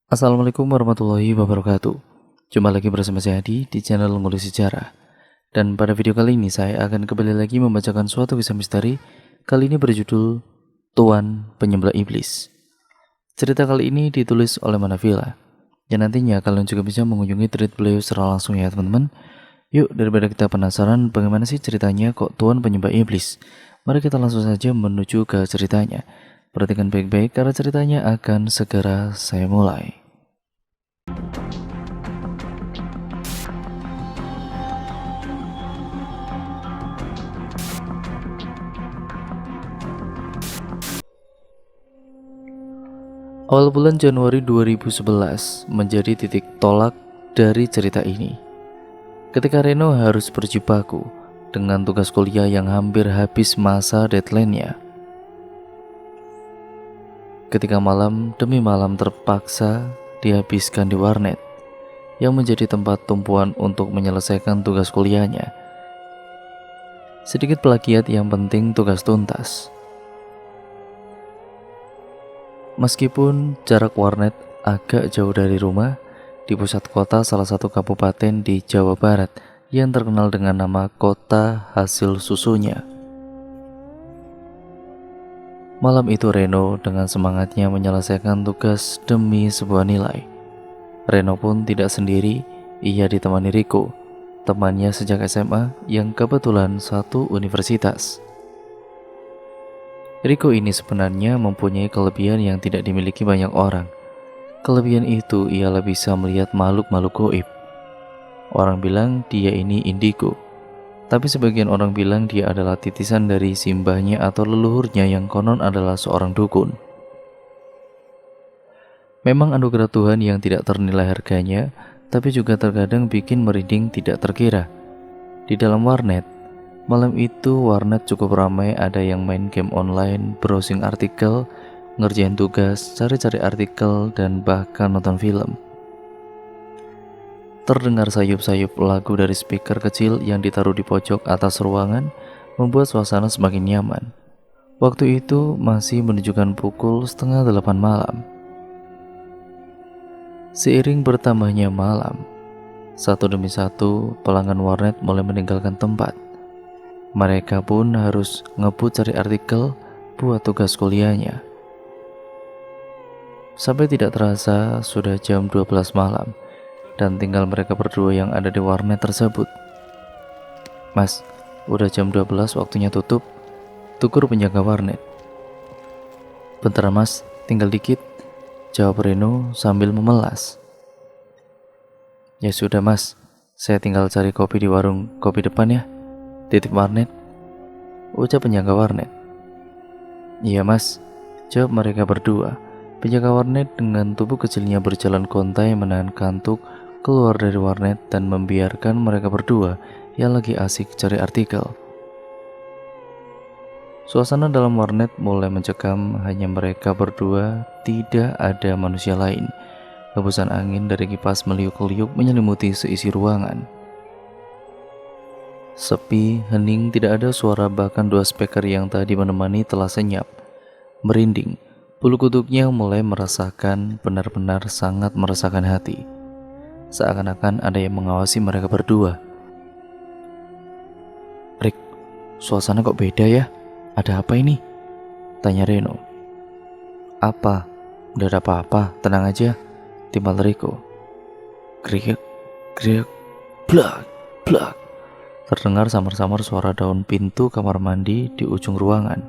Assalamualaikum warahmatullahi wabarakatuh. Jumpa lagi bersama saya Adi di channel Ngulik Sejarah. Dan pada video kali ini saya akan kembali lagi membacakan suatu kisah misteri. Kali ini berjudul Tuan Penyembelih Iblis. Cerita kali ini ditulis oleh Manavila. Dan nantinya kalian juga bisa mengunjungi tweet beliau secara langsung ya teman-teman. Yuk, daripada kita penasaran bagaimana sih ceritanya kok Tuan Penyembelih Iblis, mari kita langsung saja menuju ke ceritanya. Perhatikan baik-baik karena ceritanya akan segera saya mulai. Awal bulan Januari 2011 menjadi titik tolak dari cerita ini. Ketika Reno harus berjibaku dengan tugas kuliah yang hampir habis masa deadline-nya. Ketika malam demi malam terpaksa dihabiskan di warnet yang menjadi tempat tumpuan untuk menyelesaikan tugas kuliahnya. Sedikit plagiat yang penting tugas tuntas. Meskipun jarak warnet agak jauh dari rumah, di pusat kota salah satu kabupaten di Jawa Barat yang terkenal dengan nama kota hasil susunya. Malam itu Reno dengan semangatnya menyelesaikan tugas demi sebuah nilai. Reno pun tidak sendiri, ia ditemani Riko, temannya sejak SMA yang kebetulan satu universitas. Riko ini sebenarnya mempunyai kelebihan yang tidak dimiliki banyak orang. Kelebihan itu ialah bisa melihat makhluk-makhluk gaib. Orang bilang dia ini indigo, tapi sebagian orang bilang dia adalah titisan dari simbahnya atau leluhurnya yang konon adalah seorang dukun. Memang anugerah Tuhan yang tidak ternilai harganya, tapi juga terkadang bikin merinding tidak terkira. Di dalam warnet, malam itu warnet cukup ramai, ada yang main game online, browsing artikel, ngerjain tugas, cari-cari artikel, dan bahkan nonton film. Terdengar sayup-sayup lagu dari speaker kecil yang ditaruh di pojok atas ruangan, membuat suasana semakin nyaman. Waktu itu masih menunjukkan pukul 7:30 malam. Seiring bertambahnya malam, satu demi satu pelanggan warnet mulai meninggalkan tempat. Mereka pun harus ngebut cari artikel buat tugas kuliahnya. Sampai tidak terasa sudah jam 12 malam dan tinggal mereka berdua yang ada di warnet tersebut. "Mas, udah jam 12 waktunya tutup," tukur penjaga warnet. "Bentar mas, tinggal dikit," jawab Reno sambil memelas. "Ya sudah mas, saya tinggal cari kopi di warung kopi depan ya, titip warnet," ucap penjaga warnet. "Iya mas," jawab mereka berdua. Penjaga warnet dengan tubuh kecilnya berjalan kontai menahan kantuk keluar dari warnet dan membiarkan mereka berdua yang lagi asik cari artikel. Suasana dalam warnet mulai mencekam, hanya mereka berdua, tidak ada manusia lain. Hembusan angin dari kipas meliuk-liuk menyelimuti seisi ruangan. Sepi, hening, tidak ada suara, bahkan dua speaker yang tadi menemani telah senyap. Merinding, bulu kuduknya mulai merasakan, benar-benar sangat merasakan hati. Seakan-akan ada yang mengawasi mereka berdua. "Rick, suasana kok beda ya? Ada apa ini?" tanya Reno. "Apa? Udah ada apa-apa, tenang aja," timbal Riko. Kriek, kriek, blak, blak. Terdengar samar-samar suara daun pintu kamar mandi di ujung ruangan.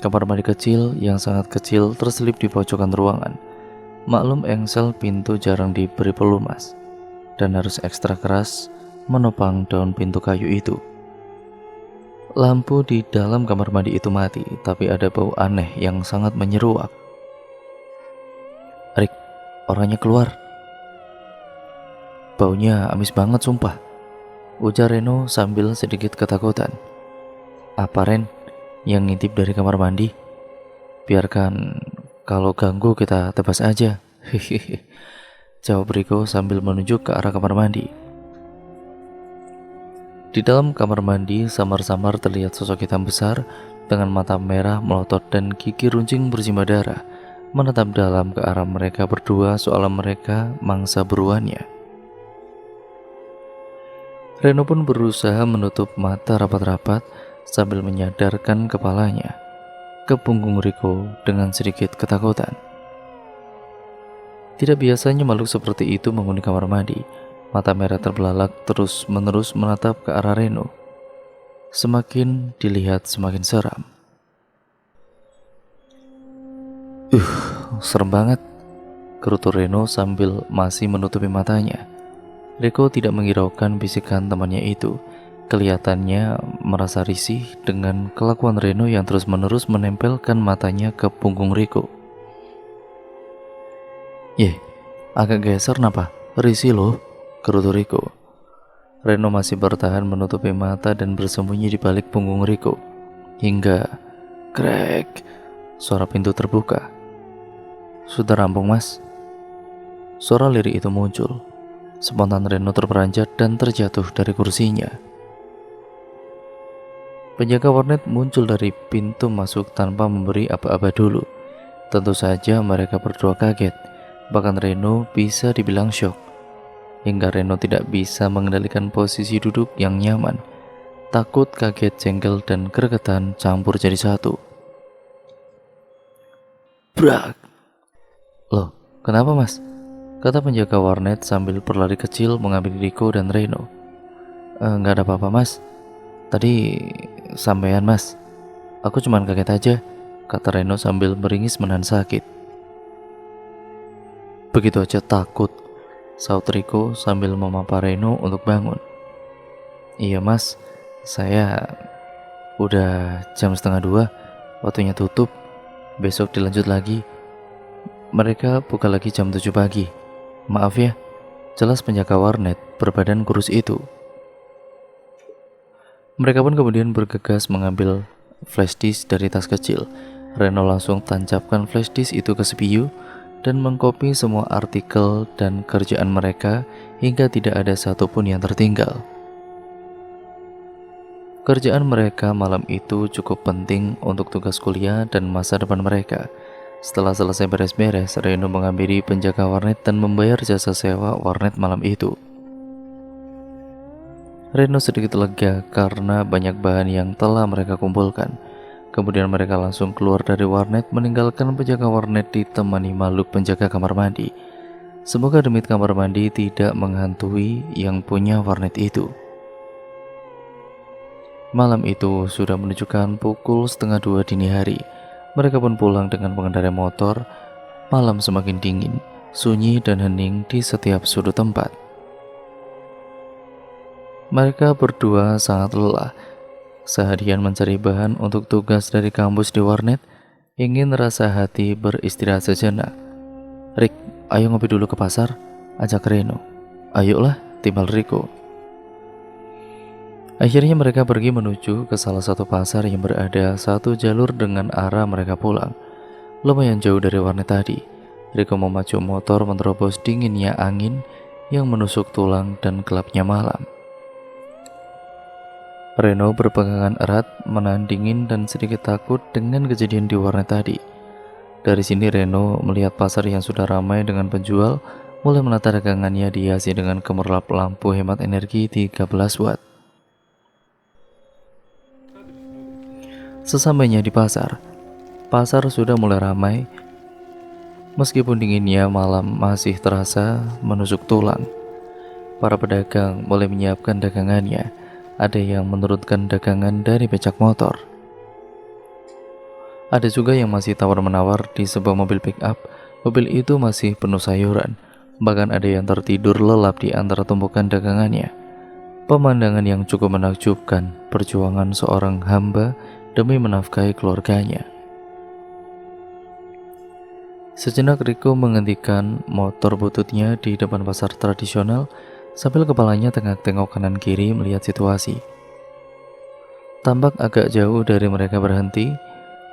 Kamar mandi kecil yang sangat kecil terselip di pojokan ruangan. Maklum engsel pintu jarang diberi pelumas dan harus ekstra keras menopang daun pintu kayu itu. Lampu di dalam kamar mandi itu mati, tapi ada bau aneh yang sangat menyeruak. "Rick, orangnya keluar. Baunya amis banget sumpah," ujar Reno sambil sedikit ketakutan. "Apa Ren? Yang ngintip dari kamar mandi? Biarkan, kalau ganggu kita tebas aja," hehehe, jawab Riko sambil menunjuk ke arah kamar mandi. Di dalam kamar mandi samar-samar terlihat sosok hitam besar dengan mata merah melotot dan gigi runcing bersimbah darah menatap dalam ke arah mereka berdua seolah mereka mangsa buruannya. Reno pun berusaha menutup mata rapat-rapat sambil menyadarkan kepalanya ke punggung Riko dengan sedikit ketakutan. Tidak biasanya makhluk seperti itu menghuni kamar mandi. Mata merah terbelalak terus-menerus menatap ke arah Reno. Semakin dilihat semakin seram. Serem banget, kerutu Reno sambil masih menutupi matanya. Riko tidak menghiraukan bisikan temannya itu. Kelihatannya merasa risih dengan kelakuan Reno yang terus-menerus menempelkan matanya ke punggung Riko. Agak geser napa? Risih loh, kerutu Riko. Reno masih bertahan menutupi mata dan bersembunyi di balik punggung Riko. Hingga krek, suara pintu terbuka. Sudah rampung, Mas. Suara lirih itu muncul. Spontan Reno terperanjat dan terjatuh dari kursinya. Penjaga warnet muncul dari pintu masuk tanpa memberi aba-aba dulu. Tentu saja mereka berdua kaget. Bahkan Reno bisa dibilang syok. Hingga Reno tidak bisa mengendalikan posisi duduk yang nyaman. Takut, kaget, jengkel, dan gregetan campur jadi satu. Brak! Loh, kenapa, Mas? Kata penjaga warnet sambil berlari kecil mengambil Riko dan Reno. Nggak ada apa-apa, Mas. Tadi sampean, Mas. Aku cuman kaget aja, kata Reno sambil meringis menahan sakit. Begitu aja takut, saut Riko sambil memapa Reno untuk bangun. Iya, Mas, saya udah jam 1:30, waktunya tutup. Besok dilanjut lagi. Mereka buka lagi jam 7 pagi. Maaf ya, jelas penjaga warnet berbadan kurus itu. Mereka pun kemudian bergegas mengambil flash disk dari tas kecil. Reno langsung tancapkan flash disk itu ke CPU dan mengcopy semua artikel dan kerjaan mereka hingga tidak ada satupun yang tertinggal. Kerjaan mereka malam itu cukup penting untuk tugas kuliah dan masa depan mereka. Setelah selesai beres-beres, Reno menghampiri penjaga warnet dan membayar jasa sewa warnet malam itu. Reno sedikit lega karena banyak bahan yang telah mereka kumpulkan. Kemudian mereka langsung keluar dari warnet, meninggalkan penjaga warnet ditemani makhluk penjaga kamar mandi. Semoga demit kamar mandi tidak menghantui yang punya warnet itu. Malam itu sudah menunjukkan pukul 1:30 dini hari. Mereka pun pulang dengan pengendara motor. Malam semakin dingin, sunyi dan hening di setiap sudut tempat. Mereka berdua sangat lelah. Seharian mencari bahan untuk tugas dari kampus di warnet, ingin rasa hati beristirahat sejenak. Rick, ayo ngopi dulu ke pasar, ajak Reno. Ayolah, timbal Riko. Akhirnya mereka pergi menuju ke salah satu pasar yang berada satu jalur dengan arah mereka pulang. Lumayan jauh dari warnet tadi. Riko memacu motor menerobos dinginnya angin yang menusuk tulang dan gelapnya malam. Reno berpegangan erat, menahan dingin dan sedikit takut dengan kejadian di warnet tadi. Dari sini Reno melihat pasar yang sudah ramai dengan penjual, mulai menata dagangannya dihiasi dengan gemerlap lampu hemat energi 13 watt. Sesampainya di pasar sudah mulai ramai. Meskipun dinginnya malam masih terasa menusuk tulang. Para pedagang mulai menyiapkan dagangannya. Ada yang menurunkan dagangan dari becak motor. Ada juga yang masih tawar-menawar di sebuah mobil pick-up. Mobil itu masih penuh sayuran. Bahkan ada yang tertidur lelap di antara tumpukan dagangannya. Pemandangan yang cukup menakjubkan, perjuangan seorang hamba demi menafkahi keluarganya. Sejenak Riko menghentikan motor bututnya di depan pasar tradisional sambil kepalanya tengok-tengok kanan kiri melihat situasi. Tampak agak jauh dari mereka berhenti,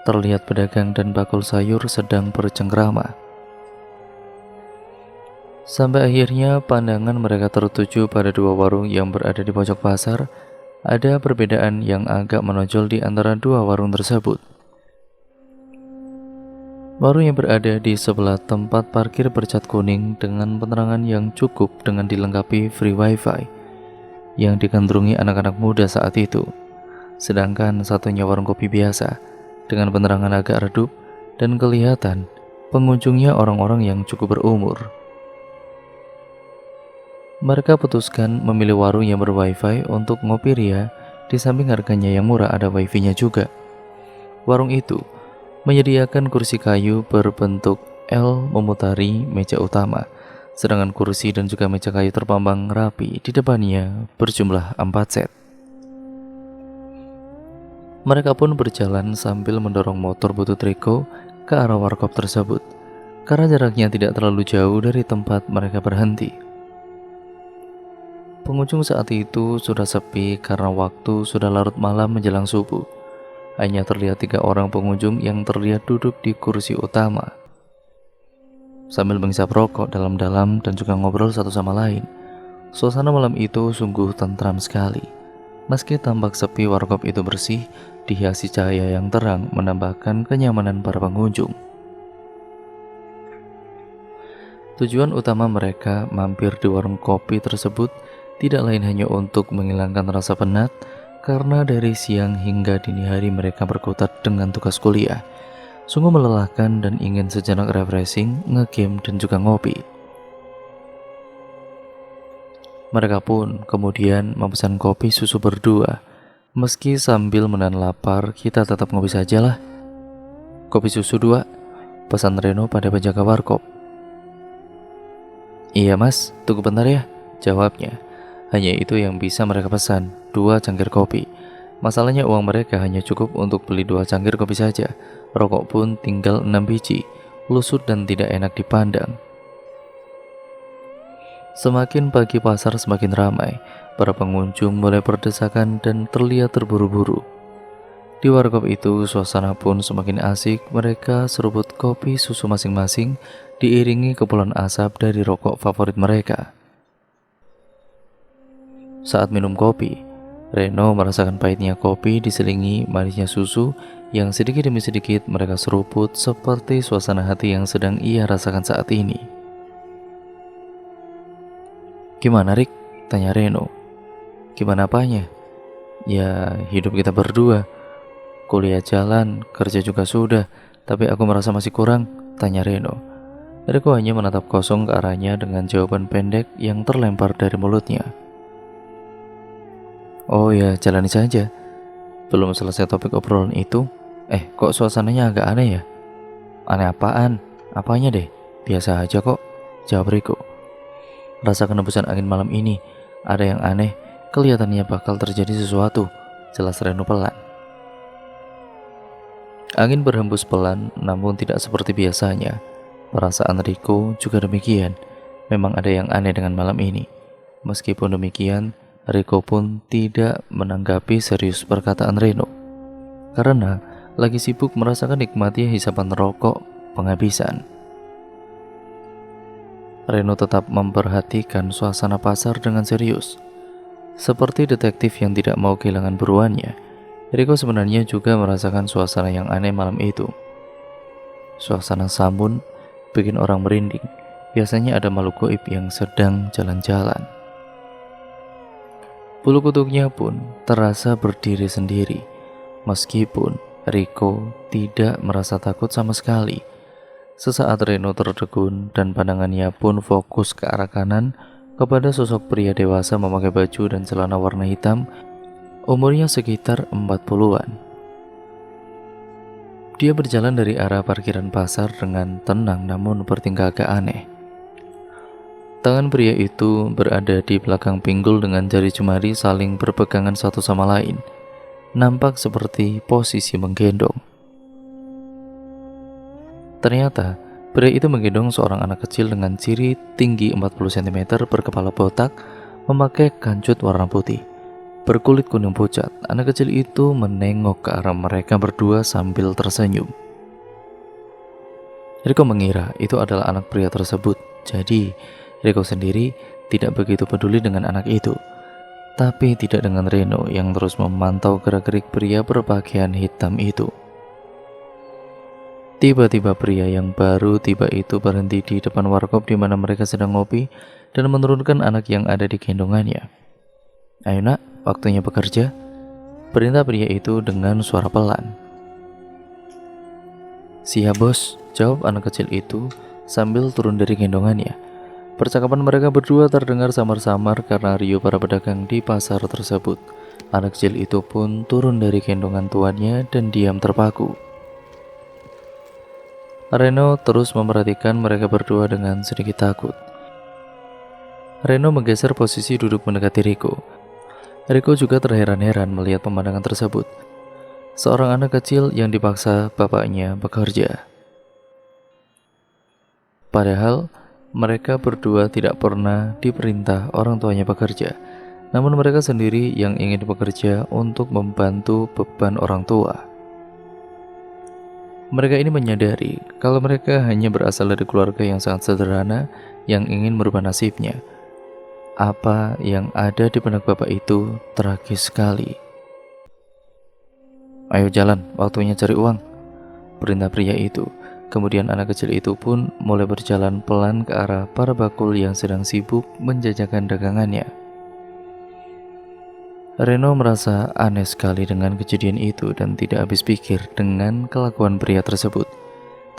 terlihat pedagang dan bakul sayur sedang bercengkrama. Sampai akhirnya pandangan mereka tertuju pada dua warung yang berada di pojok pasar. Ada perbedaan yang agak menonjol di antara dua warung tersebut. Warung yang berada di sebelah tempat parkir bercat kuning dengan penerangan yang cukup dengan dilengkapi free wifi yang digandrungi anak-anak muda saat itu. Sedangkan satunya warung kopi biasa dengan penerangan agak redup dan kelihatan pengunjungnya orang-orang yang cukup berumur. Mereka putuskan memilih warung yang berwifi untuk ngopi ria, di samping harganya yang murah ada wifi-nya juga. Warung itu menyediakan kursi kayu berbentuk L memutari meja utama, sedangkan kursi dan juga meja kayu terpampang rapi di depannya berjumlah 4 set. Mereka pun berjalan sambil mendorong motor butut Riko ke arah warkop tersebut, karena jaraknya tidak terlalu jauh dari tempat mereka berhenti. Pengunjung saat itu sudah sepi karena waktu sudah larut malam menjelang subuh. Hanya terlihat 3 orang pengunjung yang terlihat duduk di kursi utama sambil menghisap rokok dalam-dalam dan juga ngobrol satu sama lain. Suasana malam itu sungguh tentram sekali. Meski tampak sepi, warkop itu bersih, dihiasi cahaya yang terang menambahkan kenyamanan para pengunjung. Tujuan utama mereka mampir di warung kopi tersebut tidak lain hanya untuk menghilangkan rasa penat, karena dari siang hingga dini hari mereka berkutat dengan tugas kuliah. Sungguh melelahkan dan ingin sejenak refreshing, ngegame dan juga ngopi. Mereka pun kemudian memesan kopi susu berdua. Meski sambil menahan lapar, kita tetap ngopi sajalah. Kopi susu 2, pesan Reno pada penjaga warkop. Iya mas, tunggu bentar ya, jawabnya. Hanya itu yang bisa mereka pesan, 2 cangkir kopi. Masalahnya uang mereka hanya cukup untuk beli 2 cangkir kopi saja. Rokok pun tinggal 6 biji, lusut dan tidak enak dipandang. Semakin pagi pasar semakin ramai. Para pengunjung mulai berdesakan dan terlihat terburu-buru. Di warkop itu suasana pun semakin asik. Mereka seruput kopi susu masing-masing, diiringi kepulan asap dari rokok favorit mereka. Saat minum kopi, Reno merasakan pahitnya kopi diselingi manisnya susu yang sedikit demi sedikit mereka seruput seperti suasana hati yang sedang ia rasakan saat ini. Gimana Rik? Tanya Reno. Gimana apanya? Ya hidup kita berdua. Kuliah jalan, kerja juga sudah, tapi aku merasa masih kurang, tanya Reno. Riko hanya menatap kosong ke arahnya dengan jawaban pendek yang terlempar dari mulutnya. Oh ya, jalani saja. Belum selesai topik obrolan itu, kok suasananya agak aneh ya? Aneh apaan? Apanya deh? Biasa aja kok, jawab Riko. Rasakan hembusan angin malam ini, ada yang aneh, kelihatannya bakal terjadi sesuatu, jelas Reno pelan. Angin berhembus pelan, namun tidak seperti biasanya. Perasaan Riko juga demikian, memang ada yang aneh dengan malam ini. Meskipun demikian, Riko pun tidak menanggapi serius perkataan Reno, karena lagi sibuk merasakan nikmatnya hisapan rokok penghabisan. Reno tetap memperhatikan suasana pasar dengan serius. Seperti detektif yang tidak mau kehilangan buruannya, Riko sebenarnya juga merasakan suasana yang aneh malam itu. Suasana sabun bikin orang merinding. Biasanya ada makhluk gaib yang sedang jalan-jalan. Bulu kuduknya pun terasa berdiri sendiri, meskipun Riko tidak merasa takut sama sekali. Sesaat Reno tertegun dan pandangannya pun fokus ke arah kanan kepada sosok pria dewasa memakai baju dan celana warna hitam, umurnya sekitar 40-an. Dia berjalan dari arah parkiran pasar dengan tenang namun bertingkah agak aneh. Tangan pria itu berada di belakang pinggul dengan jari jemari saling berpegangan satu sama lain. Nampak seperti posisi menggendong. Ternyata, pria itu menggendong seorang anak kecil dengan ciri tinggi 40 cm, berkepala botak, memakai kancut warna putih, berkulit kuning pucat. Anak kecil itu menengok ke arah mereka berdua sambil tersenyum. Riko mengira itu adalah anak pria tersebut. Jadi, Riko sendiri tidak begitu peduli dengan anak itu, tapi tidak dengan Reno yang terus memantau gerak-gerik pria berpakaian hitam itu. Tiba-tiba pria yang baru tiba itu berhenti di depan warkop di mana mereka sedang ngopi dan menurunkan anak yang ada di gendongannya. "Ayo nak, waktunya bekerja," perintah pria itu dengan suara pelan. "Siap bos," jawab anak kecil itu sambil turun dari gendongannya. Percakapan mereka berdua terdengar samar-samar karena riuh para pedagang di pasar tersebut. Anak kecil itu pun turun dari gendongan tuannya dan diam terpaku. Reno terus memperhatikan mereka berdua dengan sedikit takut. Reno menggeser posisi duduk mendekati Riko. Riko juga terheran-heran melihat pemandangan tersebut. Seorang anak kecil yang dipaksa bapaknya bekerja. Padahal mereka berdua tidak pernah diperintah orang tuanya bekerja. Namun mereka sendiri yang ingin bekerja untuk membantu beban orang tua. Mereka ini menyadari kalau mereka hanya berasal dari keluarga yang sangat sederhana yang ingin merubah nasibnya. Apa yang ada di benak bapak itu tragis sekali. "Ayo jalan, waktunya cari uang," perintah pria itu. Kemudian anak kecil itu pun mulai berjalan pelan ke arah para bakul yang sedang sibuk menjajakan dagangannya. Reno merasa aneh sekali dengan kejadian itu dan tidak habis pikir dengan kelakuan pria tersebut.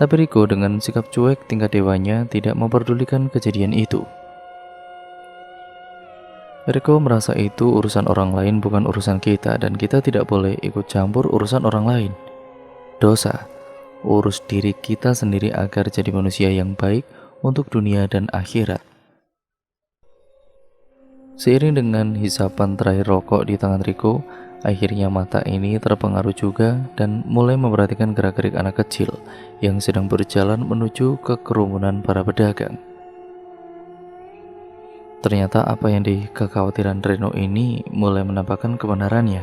Tapi Riko dengan sikap cuek tingkat dewanya tidak memperdulikan kejadian itu. Riko merasa itu urusan orang lain bukan urusan kita dan kita tidak boleh ikut campur urusan orang lain. Dosa, urus diri kita sendiri agar jadi manusia yang baik untuk dunia dan akhirat. Seiring dengan hisapan terakhir rokok di tangan Riko, akhirnya mata ini terpengaruh juga dan mulai memperhatikan gerak-gerik anak kecil yang sedang berjalan menuju ke kerumunan para pedagang. Ternyata apa yang dikekhawatiran Reno ini mulai menampakkan kebenarannya.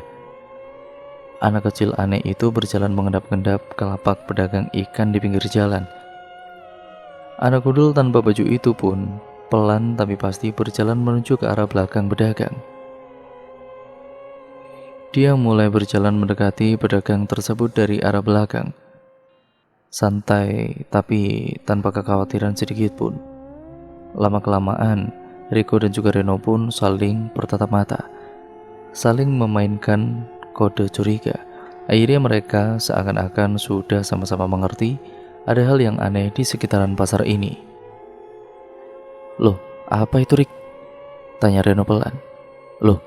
Anak kecil aneh itu berjalan mengendap-endap ke lapak pedagang ikan di pinggir jalan. Anak kudul tanpa baju itu pun pelan tapi pasti berjalan menuju ke arah belakang pedagang. Dia mulai berjalan mendekati pedagang tersebut dari arah belakang. Santai tapi tanpa kekhawatiran sedikit pun. Lama-kelamaan, Riko dan juga Reno pun saling bertatap mata, saling memainkan kode curiga. Akhirnya mereka seakan-akan sudah sama-sama mengerti ada hal yang aneh di sekitaran pasar ini. "Loh, apa itu Rik?" tanya Reno pelan. "Loh,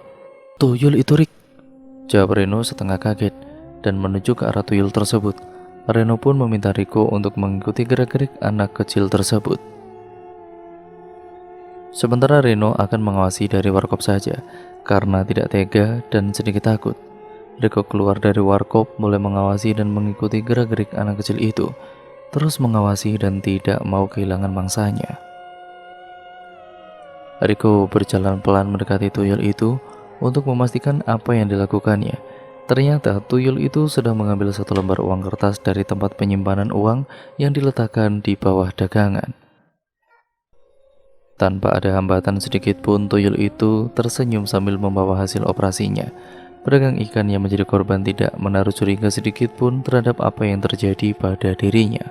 tuyul itu Rik," jawab Reno setengah kaget dan menuju ke arah tuyul tersebut. Reno pun meminta Riko untuk mengikuti gerak-gerik anak kecil tersebut. Sementara Reno akan mengawasi dari warkop saja karena tidak tega dan sedikit takut. Riko keluar dari warkop mulai mengawasi dan mengikuti gerak-gerik anak kecil itu, terus mengawasi dan tidak mau kehilangan mangsanya. Riko berjalan pelan mendekati tuyul itu untuk memastikan apa yang dilakukannya. Ternyata tuyul itu sedang mengambil satu lembar uang kertas dari tempat penyimpanan uang yang diletakkan di bawah dagangan. Tanpa ada hambatan sedikit pun, tuyul itu tersenyum sambil membawa hasil operasinya. Pedagang ikan yang menjadi korban tidak menaruh curiga sedikit pun terhadap apa yang terjadi pada dirinya.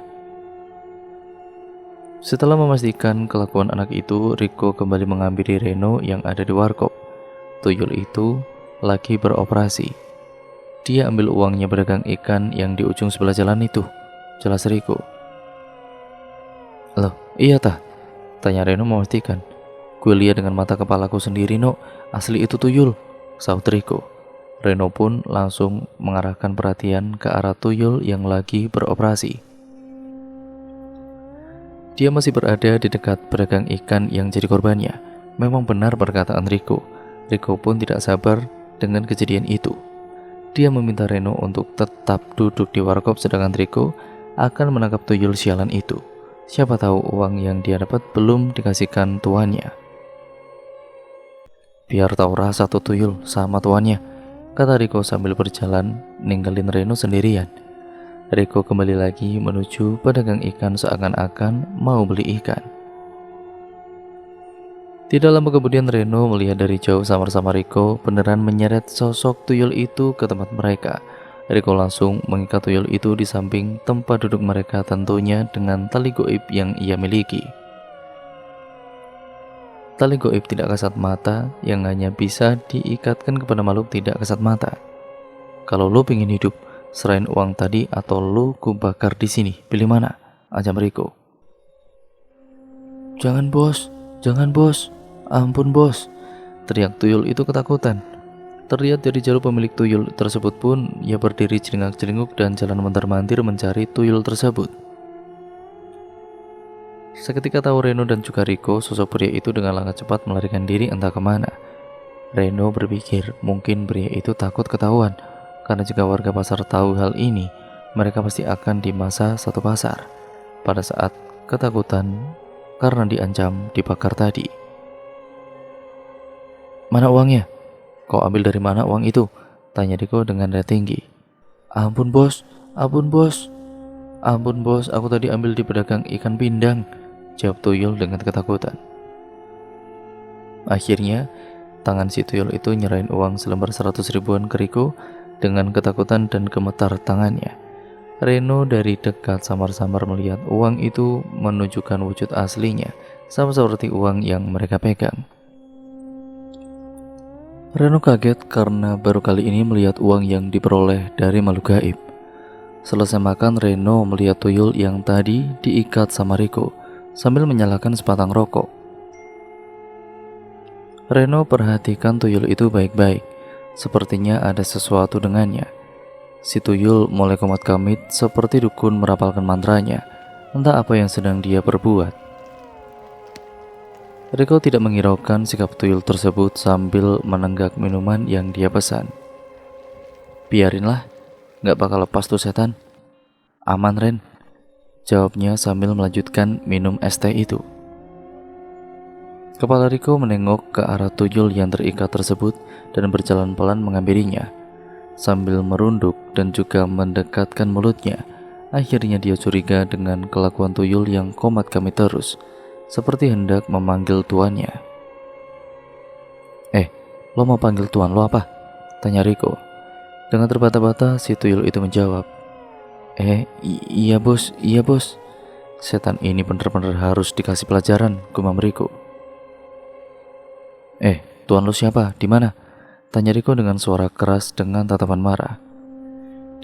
Setelah memastikan kelakuan anak itu, Riko kembali menghampiri Reno yang ada di warkop. Tuyul itu lagi beroperasi. Dia ambil uangnya pedagang ikan yang di ujung sebelah jalan itu, jelas Riko. "Loh, iya tah?" tanya Reno memastikan. "Gue lihat dengan mata kepalaku sendiri, no. Asli itu tuyul," sahut Riko. Reno pun langsung mengarahkan perhatian ke arah tuyul yang lagi beroperasi. Dia masih berada di dekat pedagang ikan yang jadi korbannya. Memang benar perkataan Riko. Riko pun tidak sabar dengan kejadian itu. Dia meminta Reno untuk tetap duduk di warkop sedangkan Riko akan menangkap tuyul sialan itu. Siapa tahu uang yang dia dapat belum dikasihkan tuannya. "Biar tahu rasa tuh tuyul sama tuannya," kata Riko sambil berjalan ninggalin Reno sendirian. Riko kembali lagi menuju pedagang ikan seakan-akan mau beli ikan. Tidak lama kemudian Reno melihat dari jauh samar-samar Riko beneran menyeret sosok tuyul itu ke tempat mereka. Riko langsung mengikat tuyul itu di samping tempat duduk mereka, tentunya dengan tali goib yang ia miliki. Tali goib tidak kasat mata yang hanya bisa diikatkan kepada makhluk tidak kasat mata. Kalau lo pengen hidup, serain uang tadi atau lo kubakar di sini. Pilih mana? Ancam Riko. Jangan bos, ampun bos, teriak tuyul itu ketakutan. Terlihat dari jauh pemilik tuyul tersebut pun, ia berdiri celingak-celinguk dan jalan mondar-mandir mencari tuyul tersebut. Seketika tahu Reno dan juga Riko, sosok pria itu dengan langkah cepat melarikan diri entah kemana. Reno berpikir mungkin pria itu takut ketahuan, karena jika warga pasar tahu hal ini, mereka pasti akan dimasa satu pasar pada saat ketakutan karena diancam dibakar tadi. Mana uangnya? Kau ambil dari mana uang itu? Tanya Riko dengan nada tinggi. Ampun bos, aku tadi ambil di pedagang ikan pindang, jawab tuyul dengan ketakutan. Akhirnya, tangan si tuyul itu nyerahin uang selembar 100 ribuan ke Riko dengan ketakutan dan gemetar tangannya. Reno dari dekat samar-samar melihat uang itu menunjukkan wujud aslinya, sama seperti uang yang mereka pegang. Reno kaget karena baru kali ini melihat uang yang diperoleh dari makhluk gaib. Selesai makan, Reno melihat tuyul yang tadi diikat sama Riko sambil menyalakan sebatang rokok. Reno perhatikan tuyul itu baik-baik, sepertinya ada sesuatu dengannya. Si tuyul mulai komat kamit seperti dukun merapalkan mantranya, entah apa yang sedang dia perbuat. Riko tidak menghiraukan sikap tuyul tersebut sambil menenggak minuman yang dia pesan. Biarinlah, gak bakal lepas tuh setan. Aman Ren, jawabnya sambil melanjutkan minum es teh itu. Kepala Riko menengok ke arah tuyul yang terikat tersebut dan berjalan pelan menghampirinya. Sambil merunduk dan juga mendekatkan mulutnya, akhirnya dia curiga dengan kelakuan tuyul yang komat kamit terus, seperti hendak memanggil tuannya. Lo mau panggil tuan lo apa? Tanya Riko. Dengan terbata-bata si tuyul itu menjawab. Iya bos. Setan ini benar-benar harus dikasih pelajaran, gumam Riko. Tuan lo siapa? Di mana? Tanya Riko dengan suara keras dengan tatapan marah.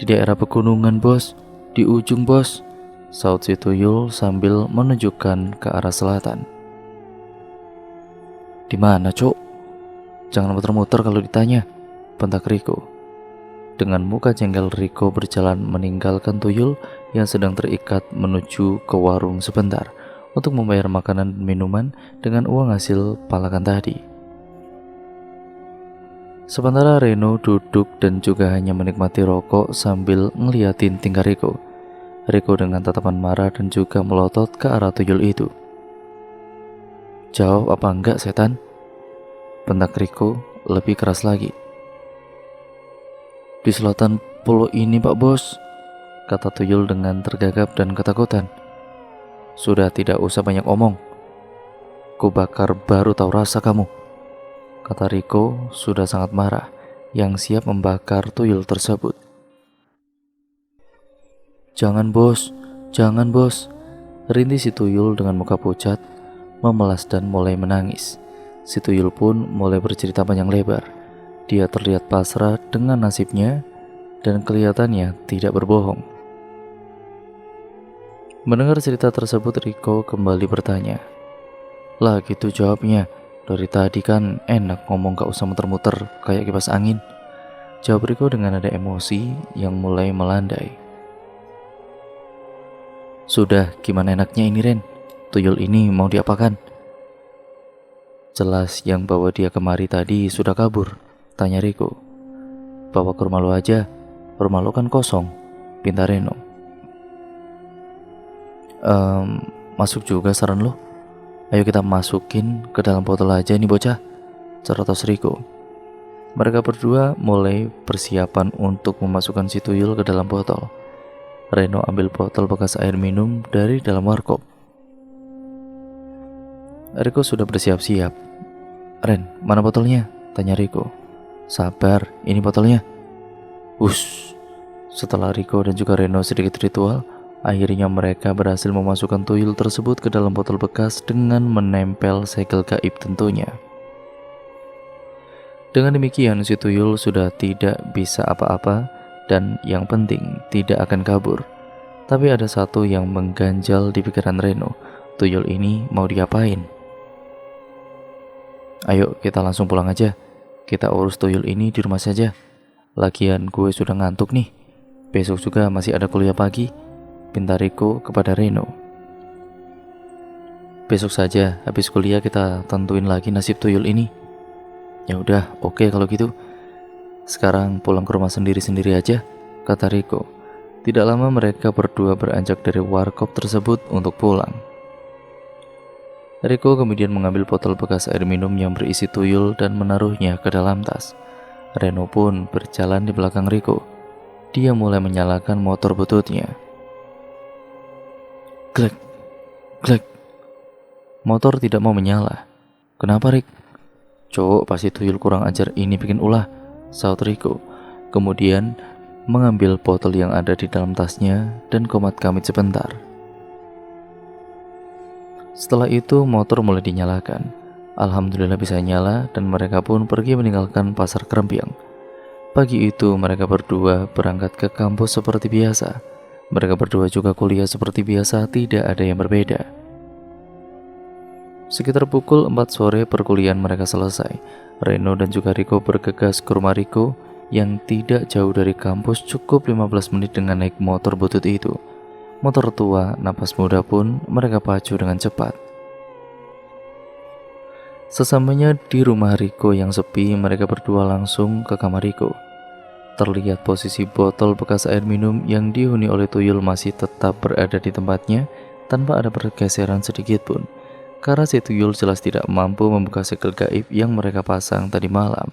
Di daerah pegunungan bos, di ujung bos, saut si tuyul sambil menunjukkan ke arah selatan. Di mana cok? Jangan muter-muter kalau ditanya, bentak Riko. Dengan muka jengkel, Riko berjalan meninggalkan tuyul yang sedang terikat menuju ke warung sebentar untuk membayar makanan dan minuman dengan uang hasil palakan tadi. Sementara Reno duduk dan juga hanya menikmati rokok sambil ngeliatin tingkah Riko. Riko dengan tatapan marah dan juga melotot ke arah tuyul itu. Jawab apa enggak setan? Bentak Riko lebih keras lagi. Di selatan pulau ini pak bos, kata tuyul dengan tergagap dan ketakutan. Sudah tidak usah banyak omong. Ku bakar baru tahu rasa kamu, kata Riko sudah sangat marah, yang siap membakar tuyul tersebut. Jangan bos, rintih si tuyul dengan muka pucat, memelas dan mulai menangis. Si tuyul pun mulai bercerita panjang lebar. Dia terlihat pasrah dengan nasibnya dan kelihatannya tidak berbohong. Mendengar cerita tersebut, Riko kembali bertanya. Lah gitu jawabnya. Dari tadi kan enak ngomong, gak usah muter-muter kayak kipas angin, jawab Riko dengan ada emosi yang mulai melandai. Sudah, gimana enaknya ini Ren? Tuyul ini mau diapakan? Jelas yang bawa dia kemari tadi sudah kabur, tanya Riko. Bawa ke rumah lo aja, rumah lo kan kosong, pinta Reno. Masuk juga saran lo. Ayo kita masukin ke dalam botol aja nih bocah, cerotos Riko. Mereka berdua mulai persiapan untuk memasukkan si tuyul ke dalam botol. Reno ambil botol bekas air minum dari dalam warkop. Riko sudah bersiap-siap. Ren, mana botolnya? Tanya Riko. Sabar, ini botolnya. Setelah Riko dan juga Reno sedikit ritual, akhirnya mereka berhasil memasukkan tuyul tersebut ke dalam botol bekas dengan menempel segel gaib tentunya. Dengan demikian si tuyul sudah tidak bisa apa-apa dan yang penting tidak akan kabur. Tapi ada satu yang mengganjal di pikiran Reno, tuyul ini mau diapain? Ayo kita langsung pulang aja, kita urus tuyul ini di rumah saja. Lagian gue sudah ngantuk nih, besok juga masih ada kuliah pagi, pinta Riko kepada Reno. Besok saja habis kuliah kita tentuin lagi nasib tuyul ini. Ya udah, oke kalau gitu. Sekarang pulang ke rumah sendiri-sendiri aja, kata Riko. Tidak lama mereka berdua beranjak dari warkop tersebut untuk pulang. Riko kemudian mengambil botol bekas air minum yang berisi tuyul dan menaruhnya ke dalam tas. Reno pun berjalan di belakang Riko. Dia mulai menyalakan motor bututnya. Glek, glek. Motor tidak mau menyala. Kenapa, Rik? Cowok pasti tuyul kurang ajar ini bikin ulah, saut Riko. Kemudian mengambil botol yang ada di dalam tasnya dan komat-kamit sebentar. Setelah itu motor mulai dinyalakan. Alhamdulillah bisa nyala dan mereka pun pergi meninggalkan pasar Krempiang. Pagi itu mereka berdua berangkat ke kampus seperti biasa. Mereka berdua juga kuliah seperti biasa, tidak ada yang berbeda. Sekitar pukul 4 sore perkuliahan mereka selesai. Reno dan juga Riko bergegas ke rumah Riko yang tidak jauh dari kampus, cukup 15 menit dengan naik motor butut itu. Motor tua, napas muda pun mereka pacu dengan cepat. Sesamanya di rumah Riko yang sepi, mereka berdua langsung ke kamar Riko. Terlihat posisi botol bekas air minum yang dihuni oleh tuyul masih tetap berada di tempatnya tanpa ada pergeseran sedikit pun. Karena si tuyul jelas tidak mampu membuka segel gaib yang mereka pasang tadi malam.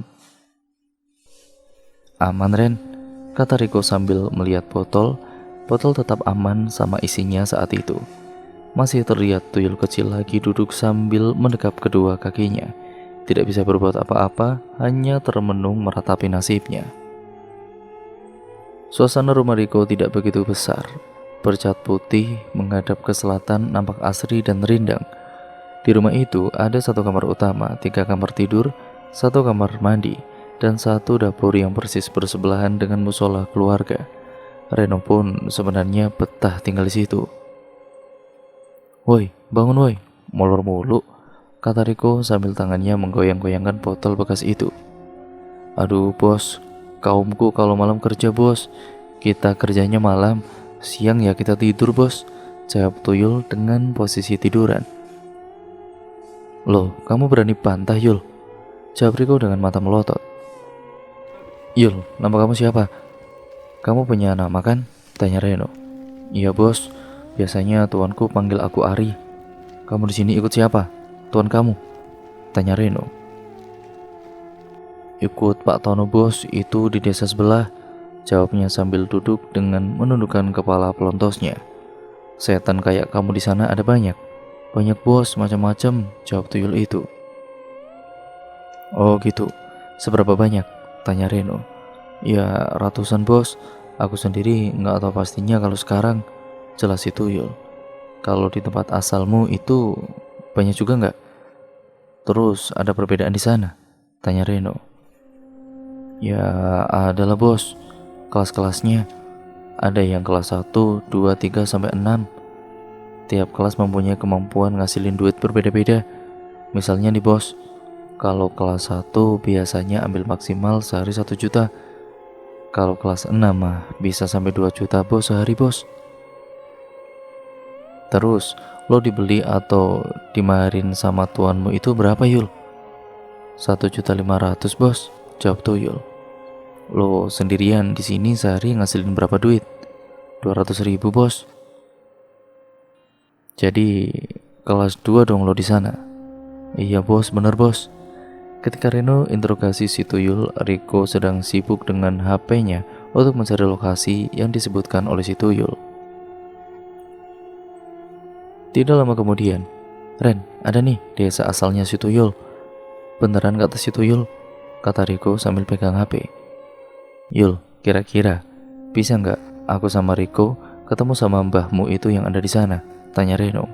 Aman, Ren, kata Riko sambil melihat botol. Botol tetap aman sama isinya saat itu. Masih terlihat tuyul kecil lagi duduk sambil mendekap kedua kakinya. Tidak bisa berbuat apa-apa, hanya termenung meratapi nasibnya. Suasana rumah Riko tidak begitu besar. Bercat putih menghadap ke selatan nampak asri dan rindang. Di rumah itu ada satu kamar utama, 3 kamar tidur, 1 kamar mandi, dan 1 dapur yang persis bersebelahan dengan musola keluarga. Reno pun sebenarnya betah tinggal di situ. Woi, bangun woi, molor mulu, kata Riko sambil tangannya menggoyang-goyangkan botol bekas itu. Aduh bos, kaumku kalau malam kerja bos, kita kerjanya malam, siang ya kita tidur bos, jawab tuyul dengan posisi tiduran. Loh, kamu berani bantah Yul? Jawab Riko dengan mata melotot. Yul, nama kamu siapa? Kamu punya nama kan? Tanya Reno. Iya bos, biasanya tuanku panggil aku Ari. Kamu di sini ikut siapa? Tuan kamu? Tanya Reno. Ikut Pak Tono bos, itu di desa sebelah, jawabnya sambil duduk dengan menundukkan kepala pelontosnya. Setan kayak kamu di sana ada banyak. Banyak bos, macam-macam, jawab tuyul itu. Oh gitu, seberapa banyak? Tanya Reno. Ya ratusan bos, aku sendiri nggak tahu pastinya kalau sekarang, jelas si tuyul. Kalau di tempat asalmu itu banyak juga nggak? Terus ada perbedaan di sana? Tanya Reno. Ya adalah bos, kelas-kelasnya. Ada yang kelas 1, 2, 3, sampai 6. Tiap kelas mempunyai kemampuan ngasilin duit berbeda-beda. Misalnya nih bos, kalau kelas 1 biasanya ambil maksimal sehari 1 juta. Kalau kelas 6 mah bisa sampai 2 juta bos sehari bos. Terus lo dibeli atau dimaharin sama tuanmu itu berapa Yul? 1.500.000 bos, jawab tuyul. Lo sendirian di sini sehari ngasilin berapa duit? 200.000 bos. Jadi kelas 2 dong lo di sana. Iya bos, bener bos. Ketika Reno interogasi si tuyul, Riko sedang sibuk dengan HP-nya untuk mencari lokasi yang disebutkan oleh si tuyul. Tidak lama kemudian, Ren, ada nih desa asalnya si tuyul. Beneran kata si tuyul, kata Riko sambil pegang HP. Yul, kira-kira Bisa nggak aku sama Riko ketemu sama mbahmu itu yang ada di sana? Tanya Reno.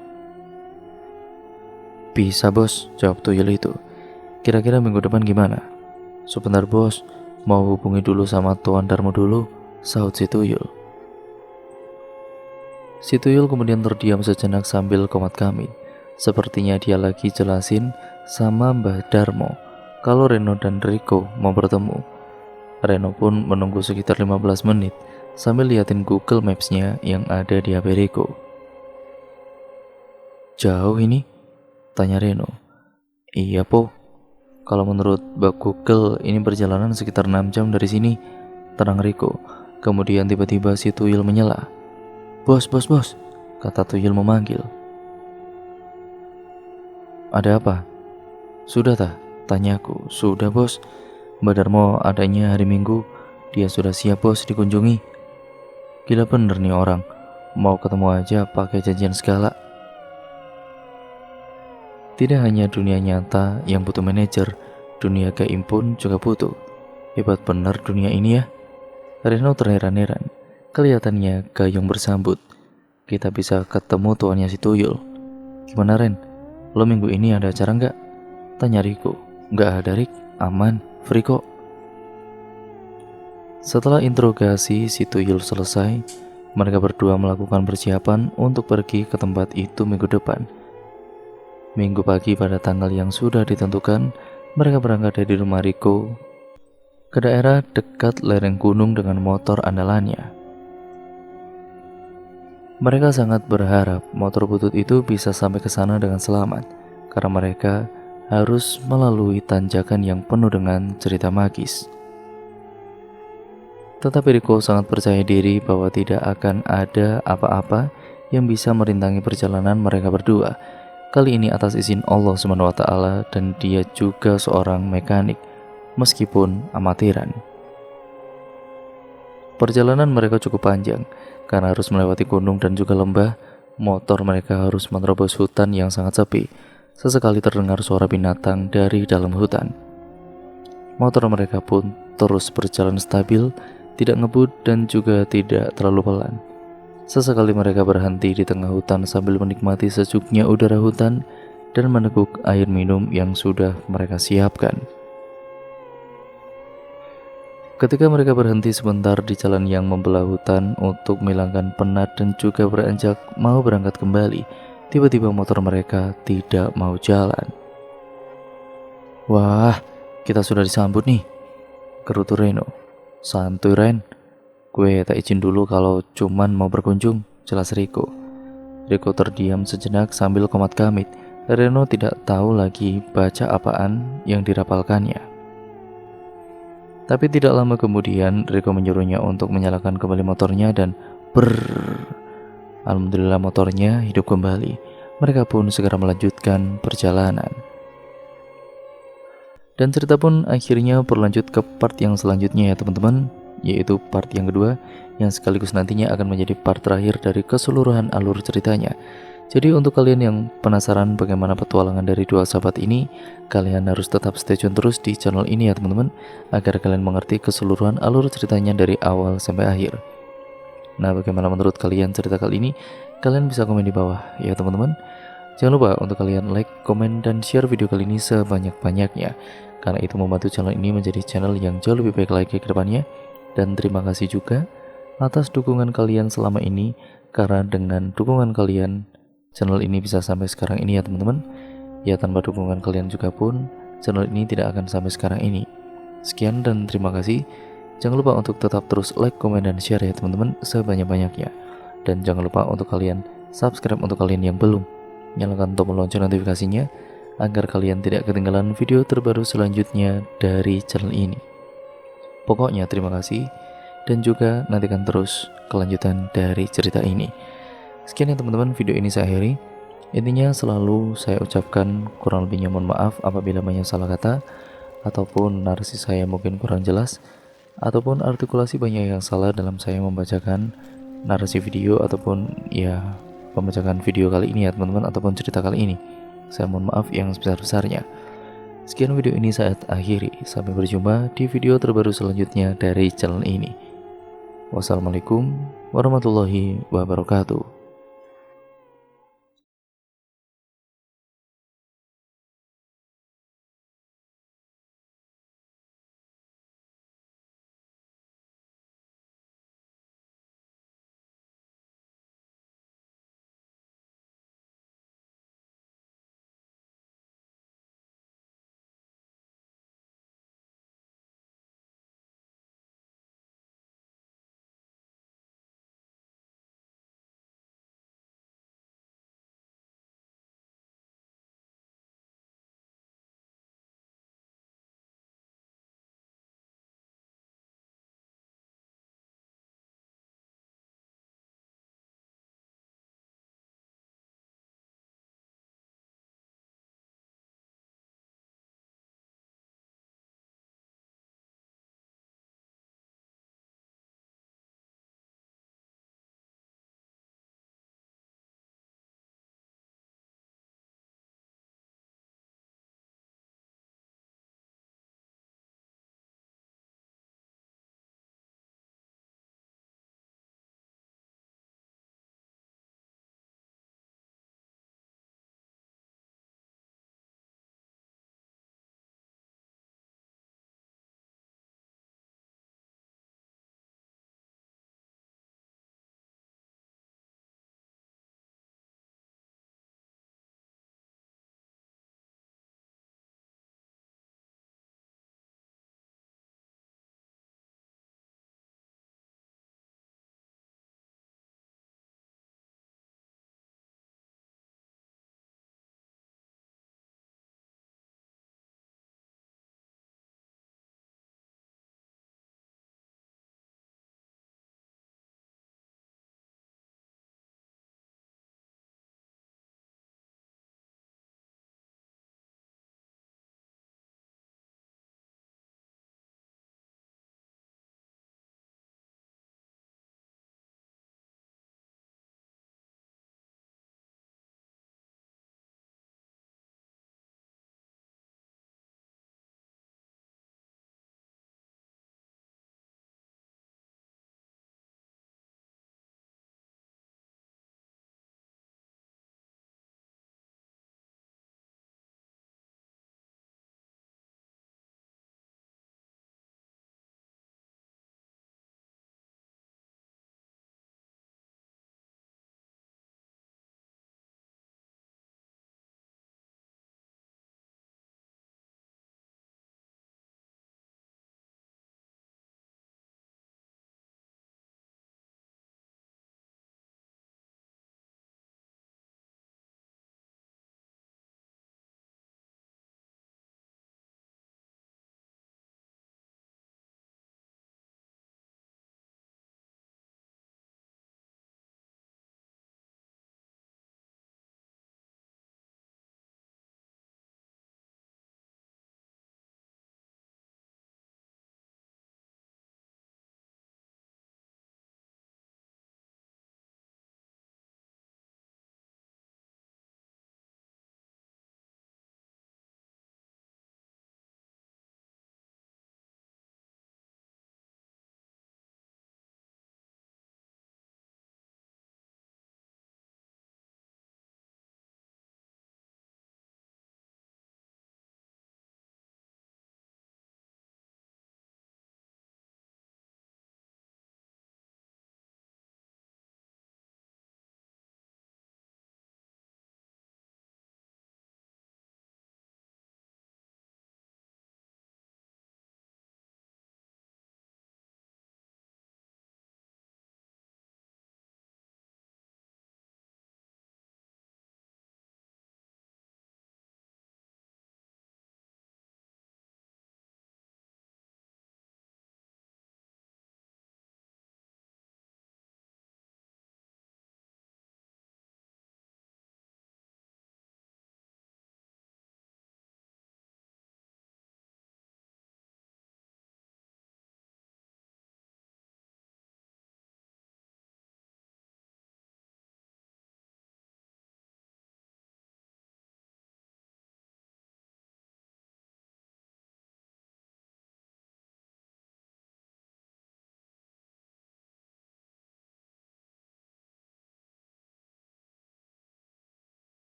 Bisa bos, jawab tuyul itu. Kira-kira minggu depan gimana? Sebentar bos, mau hubungi dulu sama Tuan Darmo dulu, sahut si tuyul. Si tuyul kemudian terdiam sejenak sambil komat kamit. Sepertinya dia lagi jelasin sama Mbah Darmo kalau Reno dan Riko mau bertemu. Reno pun menunggu sekitar 15 menit sambil liatin Google Maps-nya yang ada di HP Riko. Jauh ini? Tanya Reno. Iya po, kalau menurut Mbak Google ini perjalanan sekitar 6 jam dari sini, terang Riko. Kemudian tiba-tiba si tuyul menyela. Bos, kata tuyul memanggil. Ada apa? Sudah tah? Tanyaku. Sudah bos, Mbak Darmo adanya hari Minggu, dia sudah siap bos dikunjungi. Gila bener nih orang, mau ketemu aja pakai janjian segala. Tidak hanya dunia nyata yang butuh manajer, dunia gaib pun juga butuh. Hebat bener dunia ini ya. Reno terheran-heran, kelihatannya gayung bersambut. Kita bisa ketemu tuannya si tuyul. Gimana Ren? Lo minggu ini ada acara nggak? Tanya Riko. Nggak ada Rik, aman, free kok. Setelah interogasi si tuyul selesai, mereka berdua melakukan persiapan untuk pergi ke tempat itu minggu depan. Minggu pagi pada tanggal yang sudah ditentukan, mereka berangkat dari rumah Riko ke daerah dekat lereng gunung dengan motor andalannya. Mereka sangat berharap motor butut itu bisa sampai ke sana dengan selamat, karena mereka harus melalui tanjakan yang penuh dengan cerita magis. Tetapi Riko sangat percaya diri bahwa tidak akan ada apa-apa yang bisa merintangi perjalanan mereka berdua. Kali ini atas izin Allah SWT, dan dia juga seorang mekanik, meskipun amatiran. Perjalanan mereka cukup panjang, karena harus melewati gunung dan juga lembah. Motor mereka harus menerobos hutan yang sangat sepi. Sesekali terdengar suara binatang dari dalam hutan. Motor mereka pun terus berjalan stabil, tidak ngebut dan juga tidak terlalu pelan. Sesekali mereka berhenti di tengah hutan sambil menikmati sejuknya udara hutan dan meneguk air minum yang sudah mereka siapkan. Ketika mereka berhenti sebentar di jalan yang membelah hutan untuk menghilangkan penat dan juga beranjak mau berangkat kembali, tiba-tiba motor mereka tidak mau jalan. Wah, kita sudah disambut nih, gerutu Reno. Santuy Ren, gue tak izin dulu kalau cuman mau berkunjung, jelas Riko. Riko terdiam sejenak sambil komat kamit. Reno tidak tahu lagi baca apaan yang dirapalkannya. Tapi tidak lama kemudian Riko menyuruhnya untuk menyalakan kembali motornya dan alhamdulillah motornya hidup kembali. Mereka pun segera melanjutkan perjalanan. Dan cerita pun akhirnya berlanjut ke part yang selanjutnya ya teman-teman, yaitu part yang kedua yang sekaligus nantinya akan menjadi part terakhir dari keseluruhan alur ceritanya. Jadi untuk kalian yang penasaran bagaimana petualangan dari dua sahabat ini, kalian harus tetap stay tune terus di channel ini ya teman-teman, agar kalian mengerti keseluruhan alur ceritanya dari awal sampai akhir. Nah, bagaimana menurut kalian cerita kali ini? Kalian bisa komen di bawah ya teman-teman. Jangan lupa untuk kalian like, komen, dan share video kali ini sebanyak-banyaknya, karena itu membantu channel ini menjadi channel yang jauh lebih baik lagi ke depannya. Dan terima kasih juga atas dukungan kalian selama ini, karena dengan dukungan kalian channel ini bisa sampai sekarang ini ya teman-teman. Ya, tanpa dukungan kalian juga pun channel ini tidak akan sampai sekarang ini. Sekian dan terima kasih. Jangan lupa untuk tetap terus like, komen, dan share ya teman-teman sebanyak-banyaknya. Dan jangan lupa untuk kalian subscribe untuk kalian yang belum. Nyalakan tombol lonceng notifikasinya agar kalian tidak ketinggalan video terbaru selanjutnya dari channel ini. Pokoknya terima kasih, dan juga nantikan terus kelanjutan dari cerita ini. Sekian ya teman-teman, video ini saya akhiri. Intinya selalu saya ucapkan kurang lebihnya mohon maaf apabila banyak salah kata, ataupun narasi saya mungkin kurang jelas, ataupun artikulasi banyak yang salah dalam saya membacakan narasi video ataupun ya membacakan video kali ini ya teman-teman, ataupun cerita kali ini. Saya mohon maaf yang sebesar-besarnya. Sekian video ini saya akhiri. Sampai berjumpa di video terbaru selanjutnya dari channel ini. Wassalamualaikum warahmatullahi wabarakatuh.